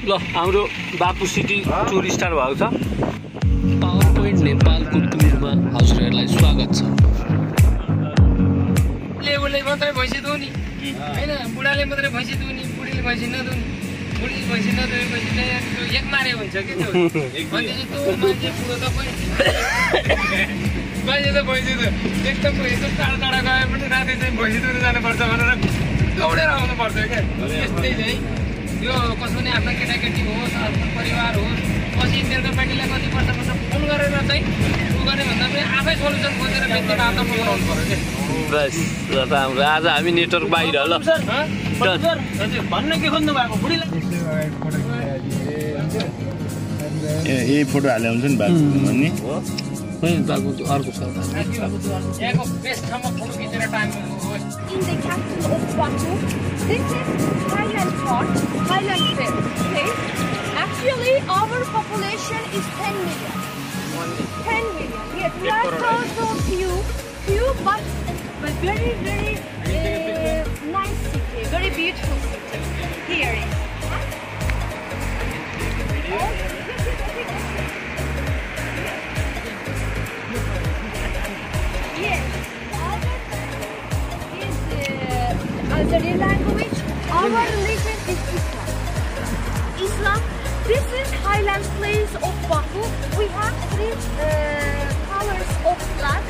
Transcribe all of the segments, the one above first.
ल हाम्रो बापु city tour start भएको छ। पावर पोइन्ट नेपालको टुरमा हजुरहरूलाई स्वागत छ। लेबुले मात्रै भैँसी दुहुनी हैन, बुढाले मात्रै भैँसी दुहुनी, बुढीले भैँसी नदुहुनी, बुढी भैँसी नदुहेपछि चाहिँ एक मारे हुन्छ के त्यो भनेपछि त्यो मान्छे बुढो त पनि मान्छे त भैँसी त एकदम टाढा टाढा गए पनि राति चाहिँ भैँसी दुहुन जानुपर्छ भनेर दौडेर आउनुपर्छ क्या। यस्तै चाहिँ यो कसो नि आफ्नो केटाकेटी होस्, आफ्नो परिवार होस्, पछि इन्डियनको पार्टीलाई कति वर्ष फोन गरेर चाहिँ उ गर्ने भन्दा पनि आफै सोल्युसन खोजेर व्यक्तिगत हातमा पठाउनु पर्यो क्या। बस राम्रो। आज हामी नेटवर्क बाहिर ल भन्न के खोज्नु भएको बुढीलाई यही फोटो हाले हुन्छ नि बाबु भन्ने बाबु अर्को छ यहाँको बेस्ट ठाउँमा फोटो खिचेर time in the capital of Baku. This is Highland Park, Highland Fair. Okay? Actually, our population is 10 million. 10 million. Yes, we are so few, but very, very nice city, very beautiful city. Here is. Yes. Azeri language. Our religion is Islam. Islam. This is Highland place of Baku. We have three colors of flag.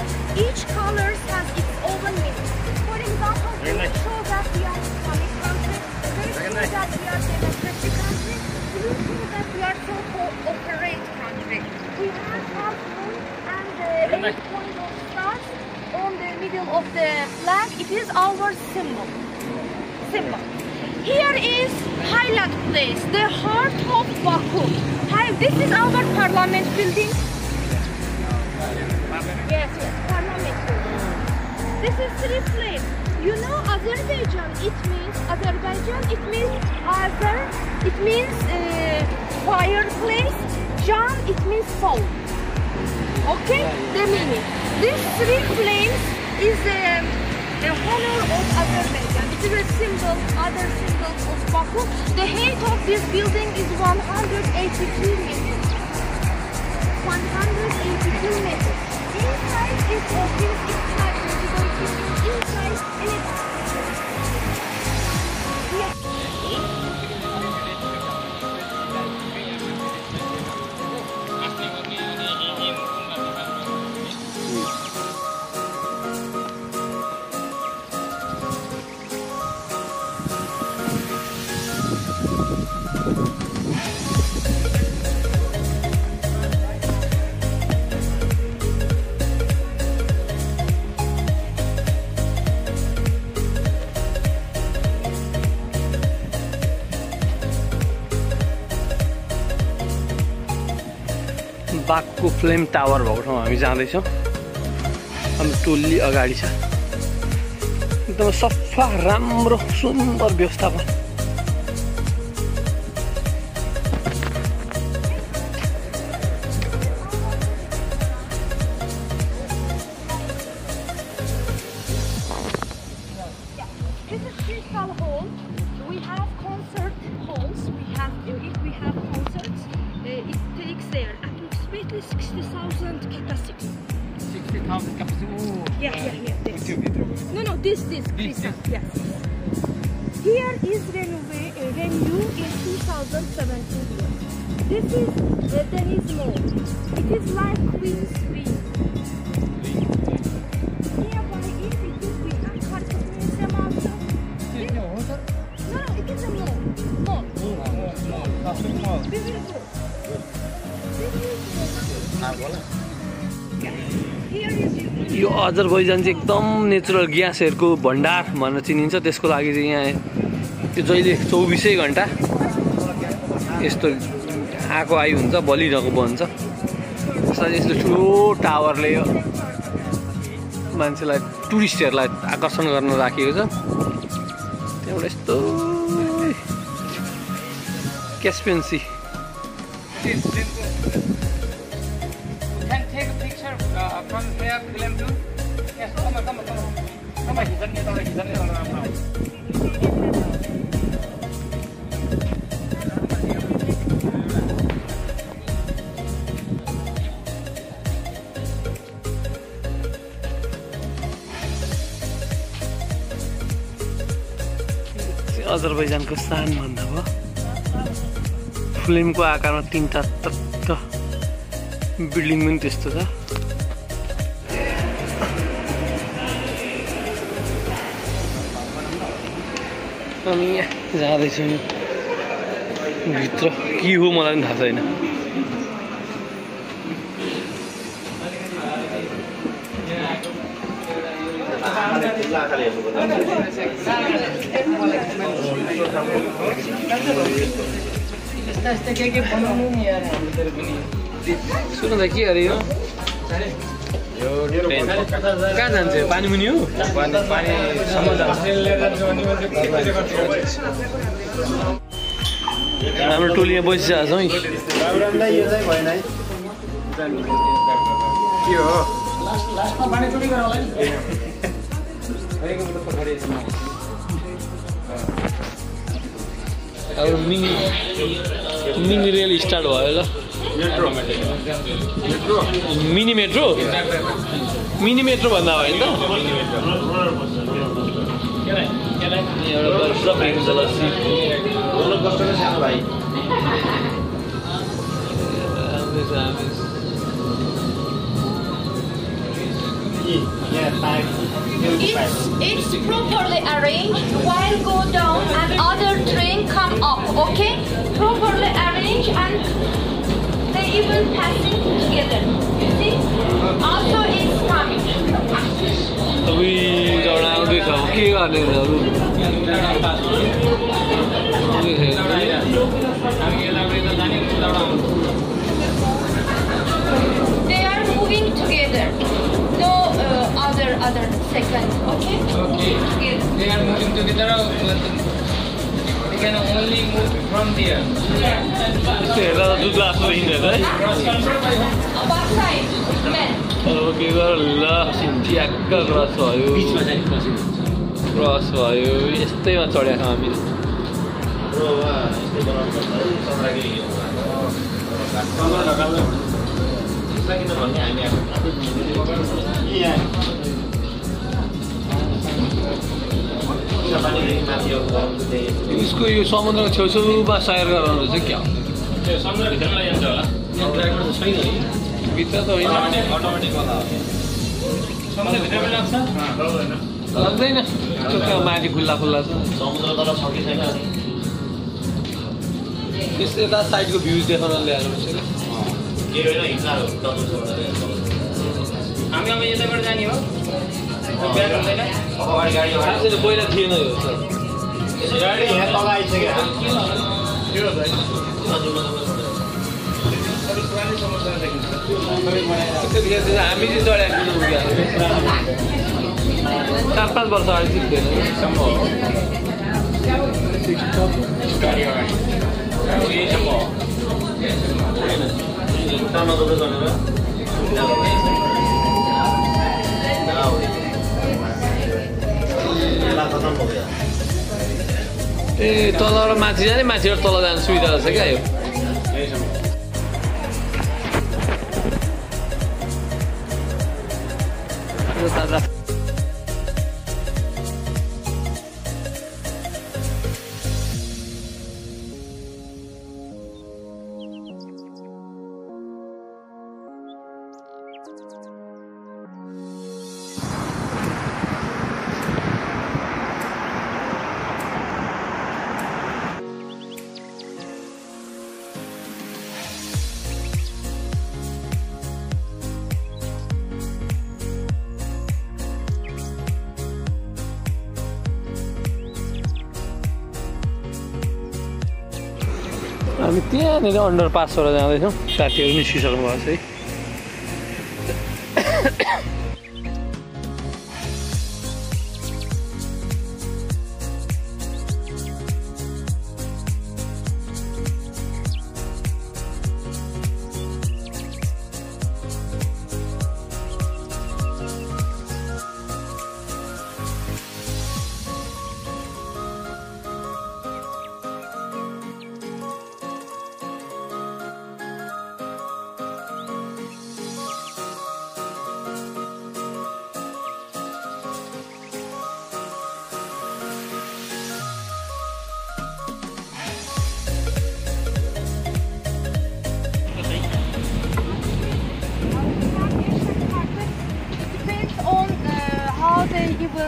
Each color has its own meaning. For example, we show that we are Islamic country. We show that we are democratic country. We show that we are so-cooperate country. We have half moon and 8 points of stars on the middle of the flag. It is our symbol. Here is Highland Place, the heart of Baku. This is our parliament building. Yes, parliament building. This is three flames. You know Azerbaijan, it means Azer, it means fireplace. Jan, it means soul. Okay, the meaning. These three flames is the honor of Azerbaijan. It is a symbol, other symbols of Baku. The height of this building is 182 meters. 182 meters. Inside is open, inside बागको flame tower भएको ठाउँ हामी जाँदैछौँ। हाम्रो टोली अगाडि छ। एकदम सफा राम्रो सुन्दर व्यवस्थापन। This is Crystal Hall. We have concert halls. If we have concerts, it takes there approximately 60,000 capacity. 60,000 capacity. Yeah. No, this Crystal. Yes. Here is Renew in 2017. This is Deniz Mall. It is like Queen's Street. Nearby it is No, it is a mall. We will go. यो Azerbaijan चाहिँ एकदम natural ग्यासहरूको भण्डार भनेर चिनिन्छ। त्यसको लागि चाहिँ यहाँ यो जहिले 24 घण्टा यस्तो आएको आइ हुन्छ, बलिरहेको बन्छ। त्यसलाई यस्तो ठुलो टावरले मान्छेलाई, टुरिस्टहरूलाई आकर्षण गर्न राखिएको छ। त्यहाँबाट यस्तो Caspian Sea. From there, film too. Yes, come on. Come on. अजरबैजानको सान भन्दा भयो फिल्मको आकारमा तीनटा तत्त बिल्डिङ पनि त्यस्तो छ हामी यहाँ जाँदैछौँ भित्र के हो मलाई पनि थाहा छैन सुन त के अरे यो कहाँ जान्छ पानी मुनि हो हाम्रो टोलीमा बसिरहेको छौँ के हो अब मिनी रेल स्टार्ट भयो ल मिनी मेट्रो भन्दा भयो नि It's properly arranged while go down and other train come up, okay? Properly arranged and they even passing together. You see? Also it's coming. के गर्ने They are moving together. No other second, okay? Okay. Together. They are moving together. They can only move from there. हेर्दा त दुध लाग्छ हिँडेर है Back side, men. अब के गर ल ट्याक्क क्रस भयो यस्तैमा चढेका छौँ हामी उसको यो समुद्रको छेउछेउमा सयर गराउनु चाहिँ क्या भित्र त होइन लाग्दैन त्यो माथि खुल्ला खुल्ला छ यता साइडको भ्यू देखाउन ल्याएर हामी अब यताबाट जाने हो पहिला थिएन यो हामी चाहिँ चढेको 4-5 वर्ष अगाडि ए तलबाट माथि जाने माथिबाट तल जाने सुविधा रहेछ क्या यो हामी त्यहाँनिर अन्डर पासबाट जाँदैछौँ साथीहरू निस्किसक्नु भएको छ है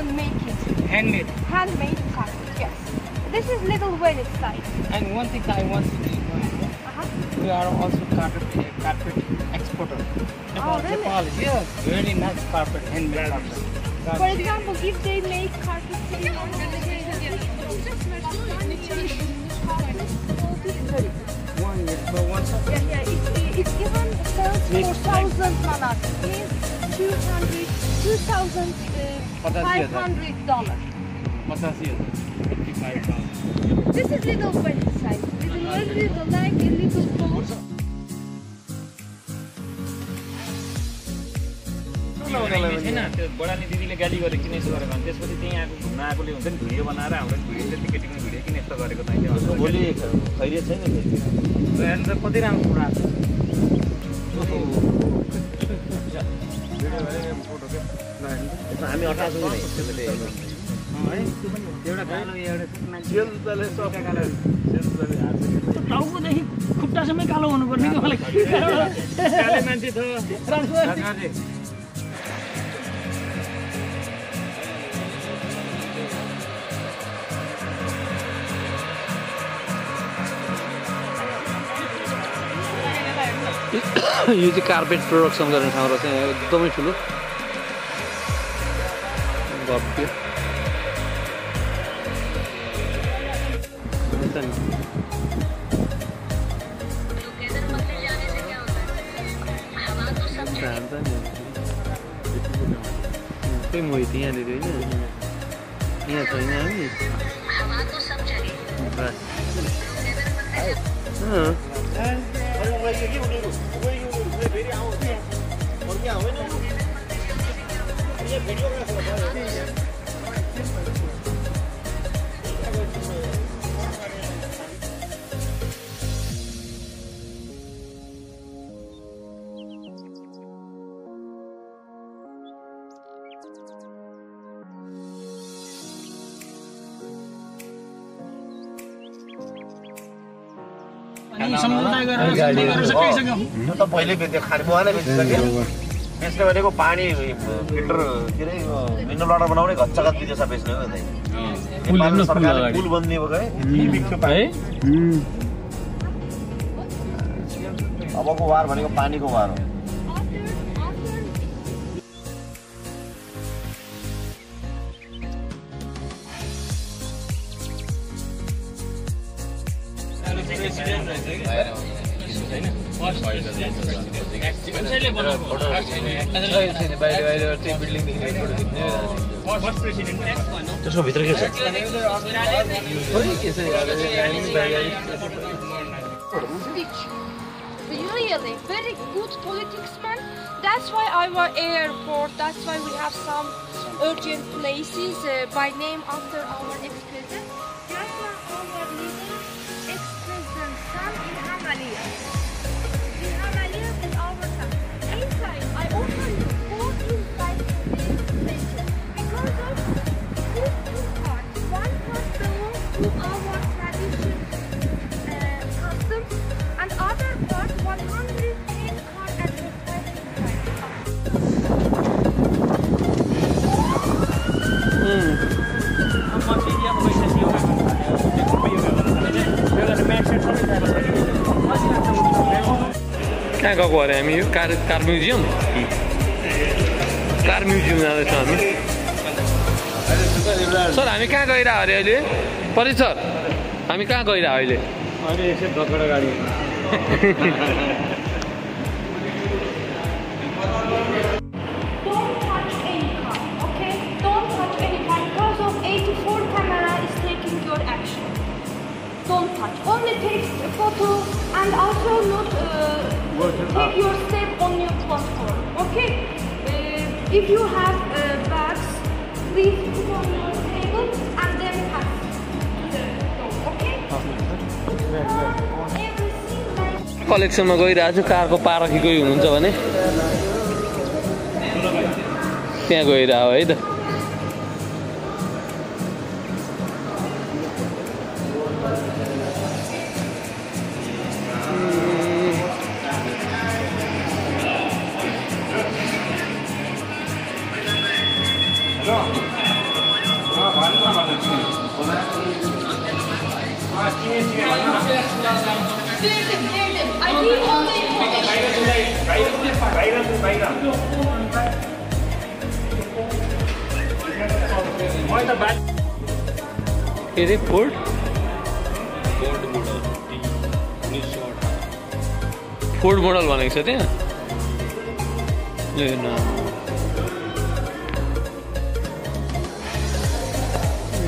make it. Handmade. Handmade carpet, yes. This is little Venice style. And one thing I want to do, we are also carpet exporter. really? Nepal, yes, very nice carpet, handmade carpet. For example, if they make carpet, it's even sells for 1,000 manat. Means $2,500. This is little Venice size. Little like a little boat. छैन त्यो बडानी दिदीले गाली गरेको किन यस्तो गरेको भने त्यसपछि त्यहीँ आएको घुम्न आएकोले हुन्छ नि भिडियो बनाएर हाम्रो भिडियो त्यति केटीको भिडियो किन यस्तो गरेको त भोलि खैरियत छैन हेर्नु त कति राम्रो कुरा हामी 18 छौँ नि एउटा कालो एउटा टाउकोदेखि खुट्टासम्मै कालो हुनुपर्ने कि मलाई काले मान्छे छ यो चाहिँ कार्पेट प्रोडक्सन गर्ने ठाउँ रहेछ यहाँ एकदमै ठुलो भव्य त्यही मोहित यहाँनिर होइन यहाँ छैन त्यो त पहिले बेच्यो खाने मुहानै बेचिसक्यो बेच्ने भनेको पानी फिल्टर के अरे मिनरल वाटर बनाउने घच्चाघच विदेश बेच्ने हो नेपाल सरकारले पुल बनिदिएको है अबको वार भनेको पानीको वार हो त्यसको भित्र के छ Really very good politicsman. That's why our airport. That's why we have some urgent places by name after our ex-president. That's why our leader, ex-president son Ilham Aliyev. Ilham Aliyev is our son. Inside, I offer you 4 inside this station because of these 2 parts. One part belongs to our tradition, customs, and other part 110 car advertising rights. कहाँ गएको अरे हामी यो car museum जाँदैछौँ हामी sir हामी कहाँ गइरह अरे अहिले परि सर हामी कहाँ गइरह अहिले गाडी Don't touch any car, okay? Don't touch any car because of 84 camera is taking your action. Don't touch. Only take a photo and also not take your step on your platform, okay? If you have bags, please put on your table and then pass to the door, okay? Everything like कलेक्सनमा गइरहेको छु कारको पारखी कोही हुनुहुन्छ भने त्यहाँ गइरह है त I need all the के अरे फोर्ड फोर्ड मोडल भनेको छ त्यहाँ हेर्नु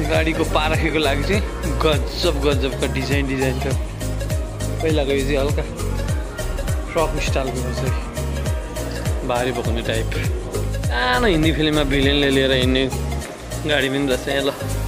गाडीको पाराखेको लागि चाहिँ गजबका डिजाइनका पहिलाको यो चाहिँ हल्का ट्रक स्टाइलको चाहिँ भारी बोक्ने टाइप सानो हिन्दी फिल्ममा भिलेनले लिएर हिँड्ने गाडी पनि रहेछ यहाँ ल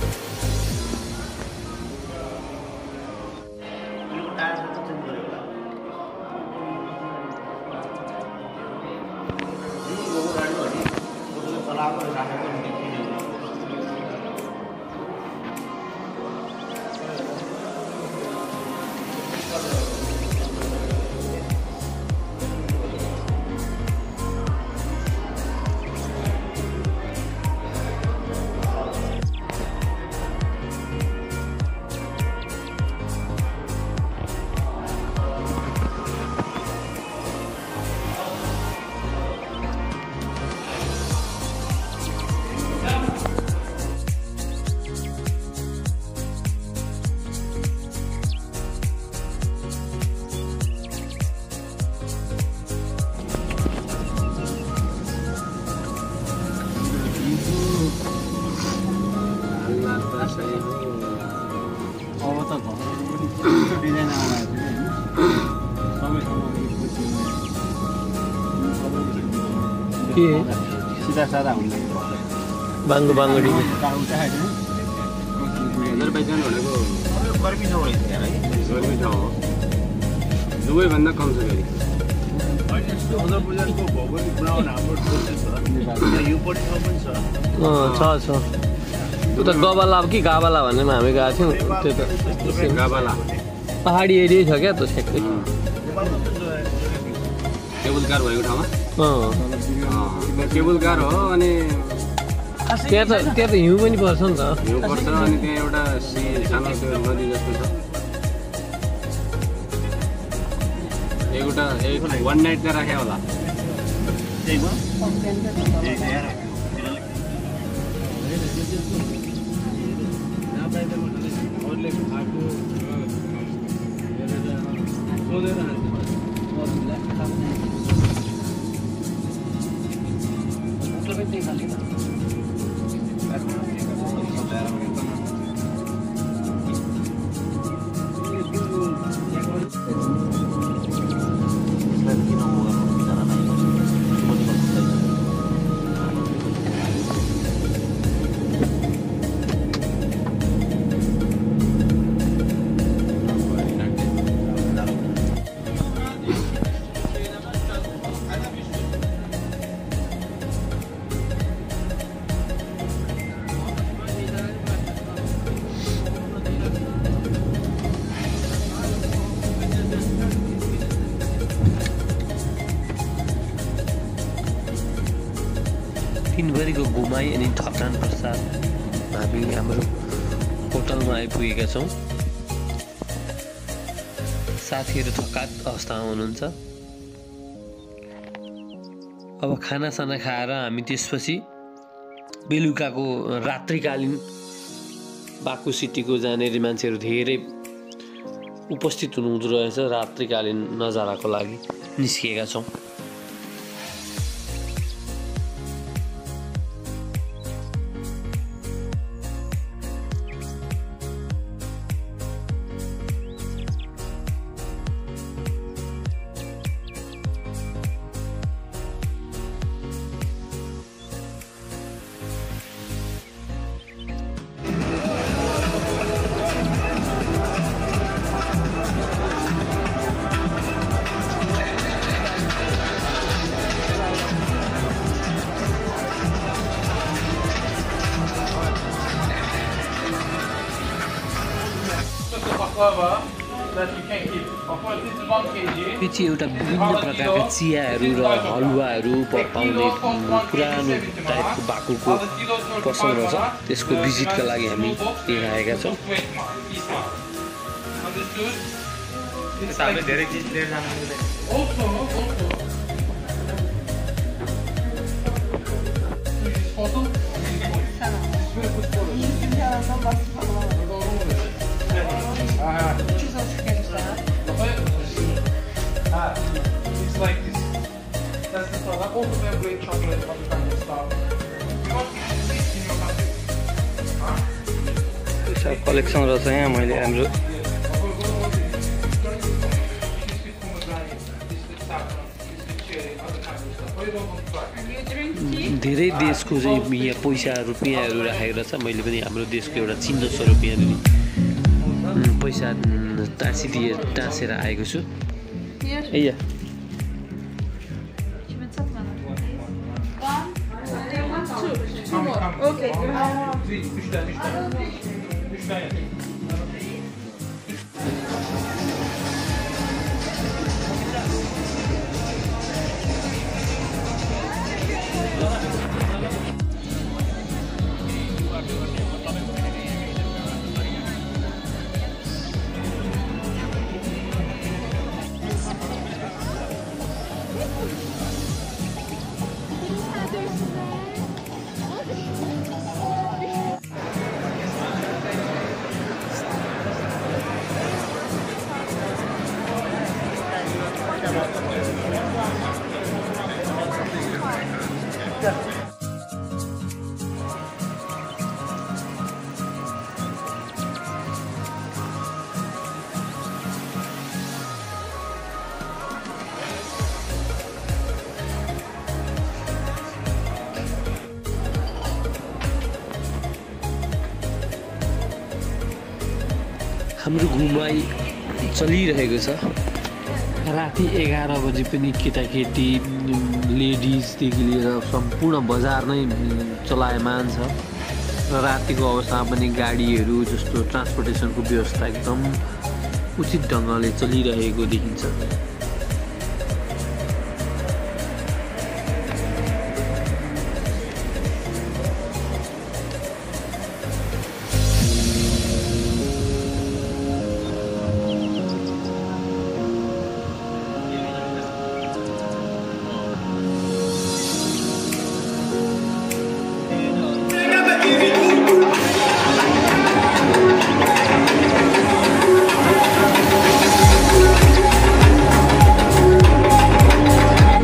सीधा साधा हुन्छ बाङ्गो बाङ्गडी अजरबैजान भनेको गर्मी ठाउँ रहेछ यहाँ है गर्मी ठाउँ हो दुबईभन्दा कम छ गरी अजरबैजानको भौगोलिक बनाउन हाम्रो प्रोसेस छ यो पनि ठाउँ पनि छ छ उता गबाला कि गाबाला भन्नेमा हामी गएको थियौँ त्यो त गाबाला पहाडी एरिया छ क्या त्यो ठ्याक्कै केबल कार भएको ठाउँमा केबल कार हो अनि त्यहाँ त हिउँ पनि पर्छ नि त हिउँ पर्छ अनि त्यहाँ एउटा सानो नदी जस्तो छ एउटा वान नाइट त्यहाँ राख्यो होला दिनभरिको घुमाइ अनि थकान पश्चात हामी हाम्रो होटलमा आइपुगेका छौँ साथीहरू थकात अवस्थामा हुनुहुन्छ अब खानासाना खाएर हामी त्यसपछि बेलुकाको रात्रिकालीन बाकु सिटीको जहाँनिर मान्छेहरू धेरै उपस्थित हुनुहुँदो रहेछ रात्रिकालीन नजाराको लागि निस्किएका छौँ पछि एउटा विभिन्न प्रकारका चियाहरू र हलुवाहरू पाउने पुरानो टाइपको बाकुको पसल रहेछ त्यसको भिजिटका लागि हामी यहाँ आएका छौँ हामीले धेरै चिज लिएर जानु मिल्दैन It's like this. That's the product. Also, we have great chocolate all the time and stuff. You want to see in your country? पैसा कलेक्सन रहेछ यहाँ मैले हाम्रो धेरै देशको चाहिँ यहाँ पैसा रुपियाँहरू राखेको छ मैले पनि हाम्रो देशको एउटा चिन्ह स्वरूप यहाँनिर पैसा टाँसेर आएको छु ए Okay. हाम्रो घुमाइ चलिरहेको छ राति 11 बजे पनि केटाकेटी लेडिजदेखि लिएर सम्पूर्ण बजार नै चलायमान छ र रातिको अवस्थामा पनि गाडीहरू जस्तो ट्रान्सपोर्टेसनको व्यवस्था एकदम उचित ढङ्गले चलिरहेको देखिन्छ